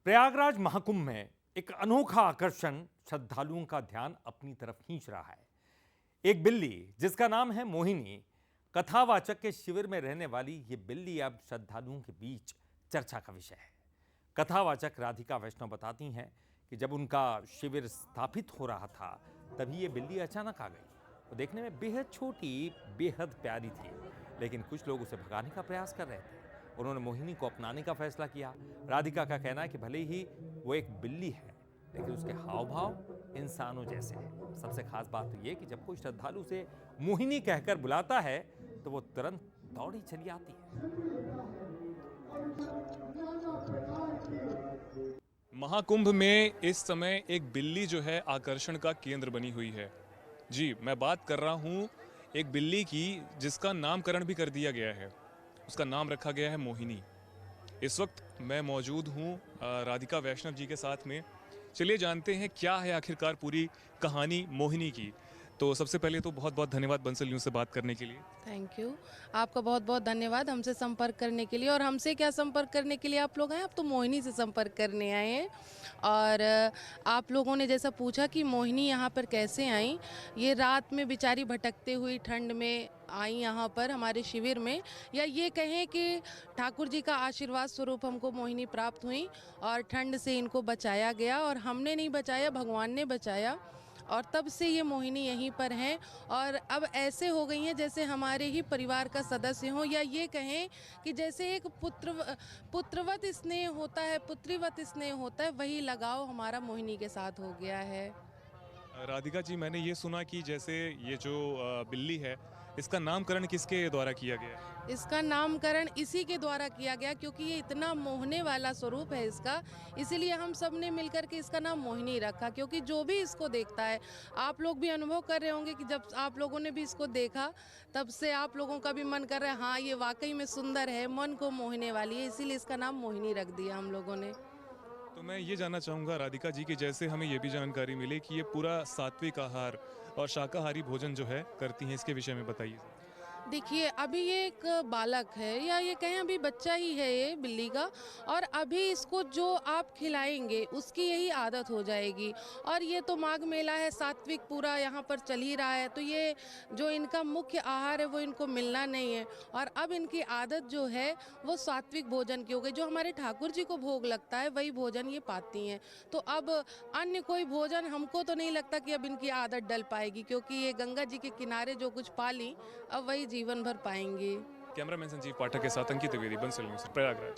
प्रयागराज महाकुंभ में एक अनोखा आकर्षण श्रद्धालुओं का ध्यान अपनी तरफ खींच रहा है। एक बिल्ली जिसका नाम है मोहिनी, कथावाचक के शिविर में रहने वाली ये बिल्ली अब श्रद्धालुओं के बीच चर्चा का विषय है। कथावाचक राधिका वैष्णव बताती हैं कि जब उनका शिविर स्थापित हो रहा था तभी ये बिल्ली अचानक आ गई। वो देखने में बेहद छोटी, बेहद प्यारी थी, लेकिन कुछ लोग उसे भगाने का प्रयास कर रहे थे। उन्होंने मोहिनी को अपनाने का फैसला किया। राधिका का कहना है कि भले ही वो एक बिल्ली है, लेकिन उसके हाव भाव इंसानों जैसे हैं। सबसे खास बात तो ये कि जब कोई श्रद्धालु उसे मोहिनी कहकर बुलाता है तो वो तुरंत दौड़ी चली आती है। महाकुंभ में इस समय एक बिल्ली जो है आकर्षण का केंद्र बनी हुई है। जी, मैं बात कर रहा हूँ एक बिल्ली की जिसका नामकरण भी कर दिया गया है। उसका नाम रखा गया है मोहिनी। इस वक्त मैं मौजूद हूँ राधिका वैष्णव जी के साथ में। चलिए जानते हैं क्या है आखिरकार पूरी कहानी मोहिनी की। तो सबसे पहले तो बहुत बहुत धन्यवाद बंसल न्यूज़ से बात करने के लिए। Thank you. आपका बहुत बहुत धन्यवाद हमसे संपर्क करने के लिए। और हमसे क्या संपर्क करने के लिए आप लोग आए? आप तो मोहिनी से संपर्क करने आए हैं। और आप लोगों ने जैसा पूछा कि मोहिनी यहाँ पर कैसे आई, ये रात में बेचारी भटकते हुई ठंड में आई यहाँ पर हमारे शिविर में, या ये कहें कि ठाकुर जी का आशीर्वाद स्वरूप हमको मोहिनी प्राप्त हुई और ठंड से इनको बचाया गया। और हमने नहीं बचाया, भगवान ने बचाया। और तब से ये मोहिनी यहीं पर हैं और अब ऐसे हो गई हैं जैसे हमारे ही परिवार का सदस्य हो, या ये कहें कि जैसे एक पुत्रवत स्नेह होता है, पुत्रीवत स्नेह होता है, वही लगाव हमारा मोहिनी के साथ हो गया है। राधिका जी, मैंने ये सुना कि जैसे ये जो बिल्ली है इसका नामकरण किसके द्वारा किया गया है? इसका नामकरण इसी के द्वारा किया गया क्योंकि ये इतना मोहने वाला स्वरूप है इसका, इसीलिए हम सब ने मिलकर के इसका नाम मोहिनी रखा। क्योंकि जो भी इसको देखता है, आप लोग भी अनुभव कर रहे होंगे कि जब आप लोगों ने भी इसको देखा तब से आप लोगों का भी मन कर रहा है, हाँ ये वाकई में सुंदर है, मन को मोहने वाली है, इसीलिए इसका नाम मोहिनी रख दिया हम लोगों ने। तो मैं ये जानना चाहूँगा राधिका जी कि जैसे हमें ये भी जानकारी मिले कि ये पूरा सात्विक आहार और शाकाहारी भोजन जो है करती हैं, इसके विषय में बताइए। देखिए, अभी ये एक बालक है, या ये कहें अभी बच्चा ही है ये बिल्ली का, और अभी इसको जो आप खिलाएंगे उसकी यही आदत हो जाएगी। और ये तो माघ मेला है, सात्विक पूरा यहाँ पर चल ही रहा है, तो ये जो इनका मुख्य आहार है वो इनको मिलना नहीं है। और अब इनकी आदत जो है वो सात्विक भोजन की हो गई। जो हमारे ठाकुर जी को भोग लगता है वही भोजन ये पाती हैं। तो अब अन्य कोई भोजन हमको तो नहीं लगता कि अब इनकी आदत डल पाएगी, क्योंकि ये गंगा जी के किनारे जो कुछ पाली अब वही जीवन भर पाएंगे। कैमरामैन संजीव पाठक के साथ अंकित द्विवेदी, बंसल न्यूज़, प्रयागराज।